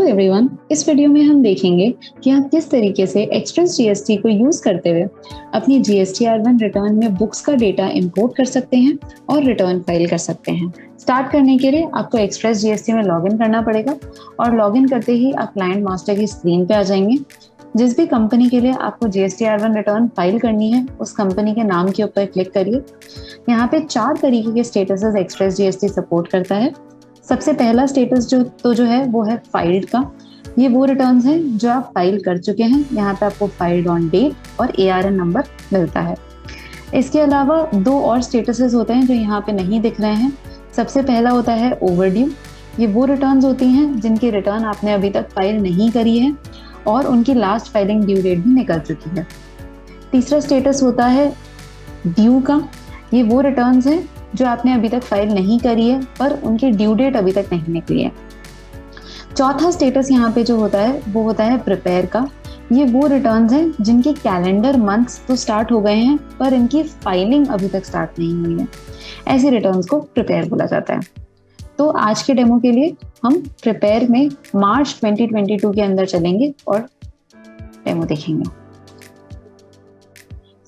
Hello everyone, इस video में हम देखेंगे कि आप किस तरीके से एक्सप्रेस जीएसटी को यूज करते हुए अपनी जीएसटीआर1 रिटर्न में बुक्स का डेटा इंपोर्ट कर सकते हैं और रिटर्न फाइल कर सकते हैं। स्टार्ट करने के लिए आपको एक्सप्रेस जीएसटी में लॉगिन करना पड़ेगा और लॉगिन करते ही आप क्लाइंट मास्टर की स्क्रीन पे आ जाएंगे। जिस भी कंपनी के लिए आपको जीएसटीआर1 रिटर्न फाइल करनी है उस कंपनी के नाम के ऊपर क्लिक करिए। यहाँ पे 4 तरीके के स्टेटसेस एक्सप्रेस जीएसटी सपोर्ट करता है। सबसे पहला स्टेटस जो है वो है फाइल्ड का। ये वो रिटर्न्स हैं जो आप फाइल कर चुके हैं। यहाँ पे आपको फाइल्ड ऑन डेट और ARN नंबर मिलता है। इसके अलावा 2 और स्टेटसेस होते हैं जो यहाँ पे नहीं दिख रहे हैं। सबसे पहला होता है ओवरड्यू। ये वो रिटर्न्स होती हैं जिनकी रिटर्न आपने अभी तक फाइल नहीं करी है और उनकी लास्ट फाइलिंग ड्यू डेट भी निकल चुकी है। तीसरा स्टेटस होता है ड्यू का। ये वो रिटर्न्स हैं जो आपने अभी तक फाइल नहीं करी है पर उनकी ड्यू डेट अभी तक नहीं निकली है। चौथा स्टेटस यहाँ पे जो होता है वो होता है प्रिपेयर का। ये वो रिटर्न्स हैं जिनके कैलेंडर मंथ्स तो स्टार्ट हो गए हैं पर इनकी फाइलिंग अभी तक स्टार्ट नहीं हुई है। ऐसे रिटर्न्स को प्रिपेयर बोला जाता है। तो आज के डेमो के लिए हम प्रिपेयर में मार्च 2022 के अंदर चलेंगे और डेमो देखेंगे।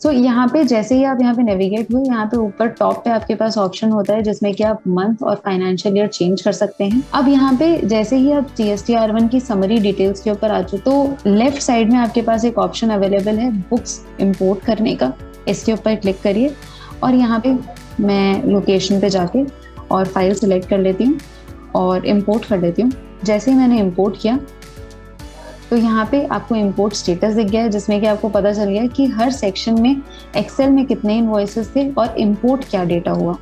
तो यहाँ पे जैसे ही आप यहाँ पे नेविगेट हुए, यहाँ पे ऊपर टॉप पे आपके पास ऑप्शन होता है जिसमें कि आप मंथ और फाइनेंशियल ईयर चेंज कर सकते हैं। अब यहाँ पे जैसे ही आप जीएसटीआर1 की समरी डिटेल्स के ऊपर आ चुके तो लेफ्ट साइड में आपके पास एक ऑप्शन अवेलेबल है बुक्स इंपोर्ट करने का। इसके ऊपर क्लिक करिए और यहाँ पे मैं लोकेशन पे जाके और फाइल सिलेक्ट कर लेती हूँ और इम्पोर्ट कर लेती हूँ। जैसे ही मैंने इम्पोर्ट किया तो यहाँ पे आपको इंपोर्ट स्टेटस दिख गया है जिसमें कि आपको पता चल गया कि हर सेक्शन में एक्सेल में कितने इनवॉइसेस थे और इंपोर्ट क्या डेटा हुआ।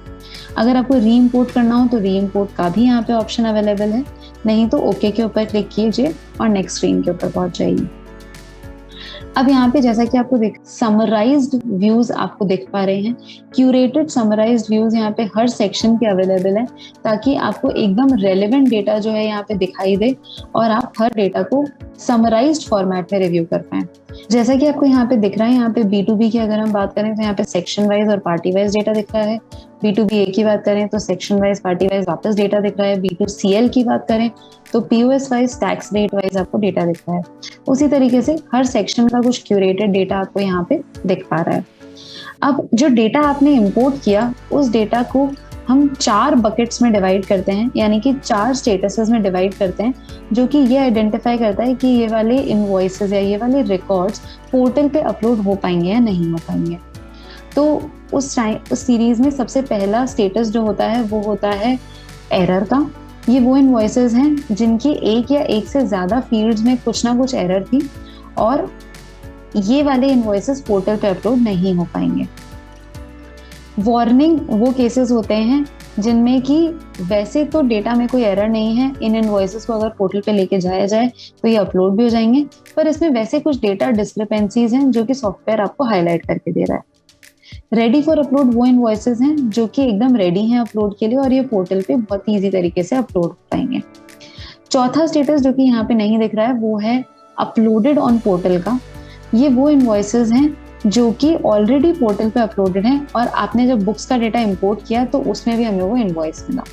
अगर आपको री इंपोर्ट करना हो तो री इंपोर्ट का भी यहाँ पे ऑप्शन अवेलेबल है, नहीं तो ओके के ऊपर क्लिक कीजिए और नेक्स्ट स्क्रीन के ऊपर पहुंच जाइए। अब यहाँ पे जैसा कि आपको समराइज्ड व्यूज आपको दिख पा रहे हैं। क्यूरेटेड समराइज्ड व्यूज यहाँ पे हर सेक्शन के अवेलेबल है ताकि आपको एकदम रेलेवेंट डेटा जो है यहाँ पे दिखाई दे और आप हर डेटा को समराइज्ड फॉर्मेट में रिव्यू कर पाएं। जैसा कि आपको यहाँ पे दिख रहा है, यहाँ पे B2B की अगर हम बात करें तो यहाँ पे सेक्शन वाइज और पार्टी वाइज डेटा दिख रहा है। B2BA की बात करें तो सेक्शन वाइज पार्टी वाइज वापस डेटा दिख रहा है। B2CL की बात करें तो POS wise tax rate wise आपको डेटा दिख रहा है। उसी तरीके से हर सेक्शन का कुछ क्यूरेटेड डेटा आपको यहाँ पे दिख पा रहा है। अब जो डेटा आपने इंपोर्ट किया उस डेटा को हम 4 बकेट्स में डिवाइड करते हैं, यानी कि 4 स्टेटसेस में डिवाइड करते हैं, जो कि ये आइडेंटिफाई करता है कि ये वाले इनवॉइसेस या ये वाले रिकॉर्ड्स पोर्टल पे अपलोड हो पाएंगे या नहीं हो पाएंगे। तो उस सीरीज में सबसे पहला स्टेटस जो होता है वो होता है एरर का। ये वो इनवॉइसेस हैं जिनकी एक या एक से ज्यादा फील्ड्स में कुछ ना कुछ एरर थी और ये वाले इनवॉइसेस पोर्टल पे अपलोड नहीं हो पाएंगे। वार्निंग वो केसेस होते हैं जिनमें कि वैसे तो डेटा में कोई एरर नहीं है, इन इनवॉइसेस को अगर पोर्टल पे लेके जाया जाए तो ये अपलोड भी हो जाएंगे, पर इसमें वैसे कुछ डेटा डिस्क्रिपेंसीज हैं जो कि सॉफ्टवेयर आपको हाईलाइट करके दे रहा है। रेडी फॉर अपलोड वो इनवॉइसेस हैं जो कि एकदम रेडी हैं अपलोड के लिए और ये पोर्टल पे बहुत ईजी तरीके से अपलोड हो पाएंगे। चौथा स्टेटस जो कि यहाँ पे नहीं दिख रहा है वो है अपलोडेड ऑन पोर्टल का। ये वो इनवॉइसेस हैं जो कि ऑलरेडी पोर्टल पे अपलोडेड हैं और आपने जब बुक्स का डेटा इंपोर्ट किया तो उसमें भी हमें वो इनवॉइस मिला।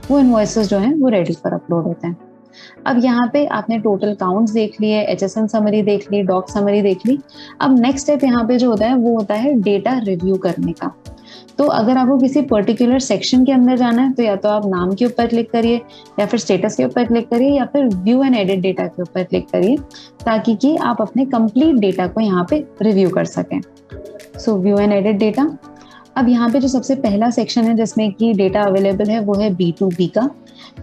वो इनवॉइसेस जो हैं वो रेडी फॉर अपलोड होते हैं। अब यहाँ पे आपने टोटल काउंट्स देख लिए, HSN समरी देख ली, डॉक समरी देख ली। अब नेक्स्ट स्टेप यहाँ पे जो होता है वो होता है डेटा रिव्यू करने का। तो अगर आपको किसी पर्टिकुलर सेक्शन के अंदर जाना है तो या तो आप नाम के ऊपर क्लिक करिए या फिर स्टेटस के ऊपर क्लिक करिए या फिर व्यू एंड एडिट डेटा के ऊपर क्लिक करिए ताकि कि आप अपने कंप्लीट डेटा को यहाँ पे रिव्यू कर सकें। सो व्यू एंड एडिट डेटा। अब यहाँ पे जो सबसे पहला सेक्शन है जिसमें कि डेटा अवेलेबल है वो है B2B का।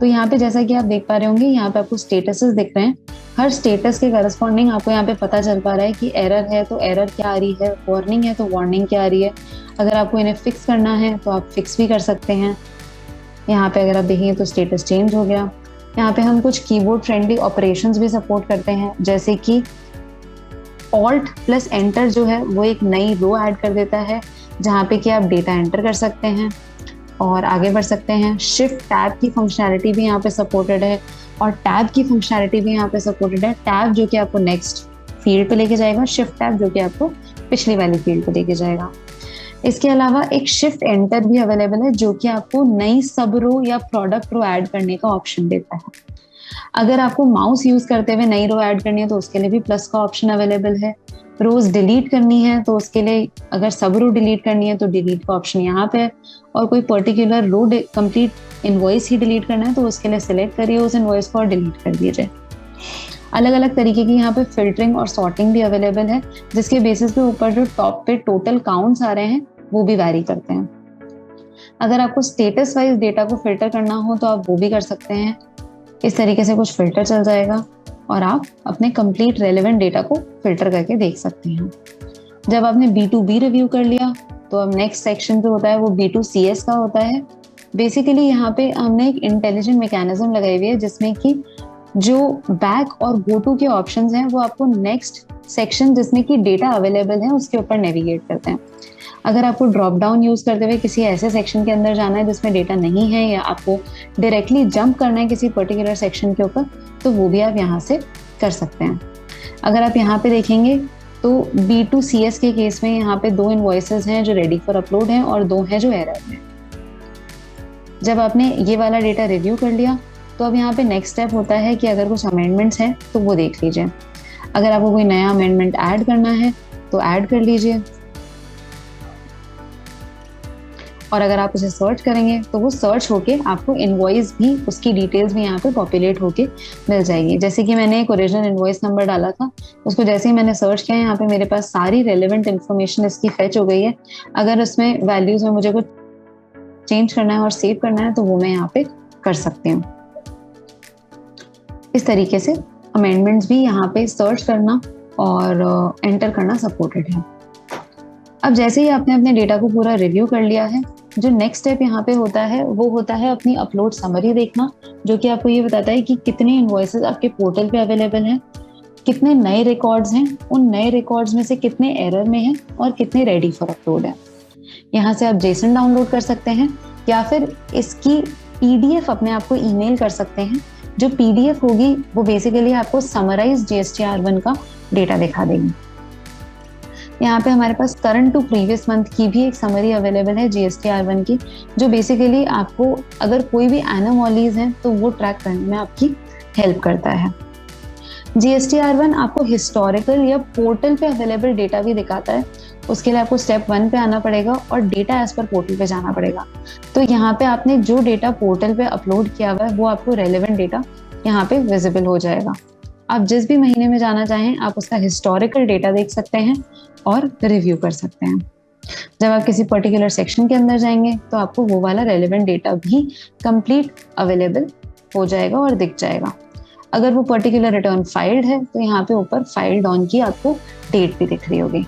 तो यहाँ पे जैसा कि आप देख पा रहे होंगे यहाँ पे आपको स्टेटसेस दिख रहे हैं। हर स्टेटस के करस्पॉन्डिंग आपको यहाँ पे पता चल पा रहा है कि एरर है तो एरर क्या आ रही है, वार्निंग है तो वार्निंग क्या आ रही है। अगर आपको इन्हें फिक्स करना है तो आप फिक्स भी कर सकते हैं। यहाँ पे अगर आप देखेंगे तो स्टेटस चेंज हो गया। यहाँ पे हम कुछ कीबोर्ड फ्रेंडली ऑपरेशंस भी सपोर्ट करते हैं, जैसे कि Alt+Enter जो है वो एक नई रो ऐड कर देता है जहाँ पे कि आप डेटा एंटर कर सकते हैं और आगे बढ़ सकते हैं। शिफ्ट टैब की फंक्शनैलिटी भी यहाँ पे सपोर्टेड है और टैब की फंक्शनैलिटी भी यहाँ पे सपोर्टेड है। टैब जो कि आपको नेक्स्ट फील्ड पे लेके जाएगा, शिफ्ट टैब जो कि आपको पिछली वाली फील्ड पे लेके जाएगा। इसके अलावा एक शिफ्ट एंटर भी अवेलेबल है जो कि आपको नई सब रो या प्रोडक्ट रो ऐड करने का ऑप्शन देता है। अगर आपको माउस यूज करते हुए नई रो ऐड करनी है तो उसके लिए भी प्लस का ऑप्शन अवेलेबल है। रोज डिलीट करनी है तो उसके लिए, अगर सब रो डिलीट करनी है तो डिलीट का ऑप्शन यहाँ पे है, और कोई पर्टिकुलर रो कंप्लीट इनवॉइस ही डिलीट करना है तो उसके लिए सिलेक्ट करिए उस इनवॉइस को और डिलीट कर दीजिए। अलग अलग तरीके की यहाँ पे फिल्टरिंग और सॉर्टिंग भी अवेलेबल है, जिसके बेसिस पे ऊपर जो टॉप पे टोटल काउंट्स आ रहे हैं वो भी वैरी करते हैं। अगर आपको स्टेटस वाइज डेटा को फिल्टर करना हो तो आप वो भी कर सकते हैं। इस तरीके से कुछ फिल्टर चल जाएगा और आप अपने कंप्लीट रेलेवेंट डेटा को फिल्टर करके देख सकते हैं। जब आपने B2B रिव्यू कर लिया तो अब नेक्स्ट सेक्शन जो होता है वो B2CS का होता है। बेसिकली यहाँ पे हमने एक इंटेलिजेंट मैकेनिज्म लगाई हुई है जिसमें कि जो बैक और गो टू के ऑप्शंस हैं वो आपको नेक्स्ट सेक्शन जिसमें कि डेटा अवेलेबल है उसके ऊपर नेविगेट करते हैं। अगर आपको ड्रॉप डाउन यूज करते हुए किसी ऐसे सेक्शन के अंदर जाना है जिसमें डेटा नहीं है या आपको डायरेक्टली जंप करना है किसी पर्टिकुलर सेक्शन के ऊपर तो वो भी आप यहाँ से कर सकते हैं। अगर आप यहाँ पे देखेंगे तो B2CS के केस में यहाँ पे 2 इनवॉइसेस हैं जो रेडी फॉर अपलोड हैं और 2 हैं जो एरर में। जब आपने ये वाला डेटा रिव्यू कर लिया तो अब यहाँ पे नेक्स्ट स्टेप होता है कि अगर कुछ अमेंडमेंट्स हैं तो वो देख लीजिए। अगर आपको कोई नया अमेंडमेंट ऐड करना है तो ऐड कर लीजिए, और अगर आप उसे सर्च करेंगे तो वो सर्च होके आपको इनवॉइस भी, उसकी डिटेल्स भी यहाँ पे पॉपुलेट होके मिल जाएगी। जैसे कि मैंने एक ओरिजिनल इनवॉइस नंबर डाला था, उसको जैसे ही मैंने सर्च किया यहाँ पे मेरे पास सारी रेलेवेंट इन्फॉर्मेशन इसकी फेच हो गई है। अगर उसमें वैल्यूज में मुझे कुछ चेंज करना है और सेव करना है तो वो मैं यहाँ पे कर सकती हूँ। इस तरीके से अमेंडमेंट्स भी यहाँ पे सर्च करना और एंटर करना सपोर्टेड है। अब जैसे ही आपने अपने डेटा को पूरा रिव्यू कर लिया है, जो नेक्स्ट स्टेप यहाँ पे होता है वो होता है अपनी अपलोड समरी देखना, जो कि आपको ये बताता है कि कितने इनवॉइसेस आपके पोर्टल पे अवेलेबल हैं, कितने नए रिकॉर्ड्स हैं, उन नए रिकॉर्ड्स में से कितने एरर में हैं और कितने रेडी फॉर अपलोड हैं। यहाँ से आप जेसन डाउनलोड कर सकते हैं या फिर इसकी PDF अपने आप को ईमेल कर सकते हैं। जो PDF होगी वो बेसिकली आपको समराइज GSTR1 का डेटा दिखा देगी। यहाँ पे हमारे पास करंट टू प्रीवियस मंथ की भी एक समरी अवेलेबल है GSTR1 की, जो बेसिकली आपको अगर कोई भी एनोमॉलीज हैं तो वो ट्रैक करने में आपकी हेल्प करता है। GSTR1 आपको हिस्टोरिकल या पोर्टल पे अवेलेबल डेटा भी दिखाता है। उसके लिए आपको स्टेप 1 पे आना पड़ेगा और डेटा एज पर पोर्टल पे जाना पड़ेगा। तो यहाँ पे आपने जो डेटा पोर्टल पे अपलोड किया हुआ है वो आपको रेलेवेंट डेटा यहाँ पे विजिबल हो जाएगा। आप जिस भी महीने में जाना चाहें आप उसका हिस्टोरिकल डेटा देख सकते हैं और रिव्यू कर सकते हैं। जब आप किसी पर्टिकुलर सेक्शन के अंदर जाएंगे तो आपको वो वाला रेलेवेंट डेटा भी कंप्लीट अवेलेबल हो जाएगा और दिख जाएगा। अगर वो पर्टिकुलर रिटर्न फाइल्ड है तो यहाँ पे ऊपर फाइल्ड ऑन की आपको डेट भी दिख रही होगी।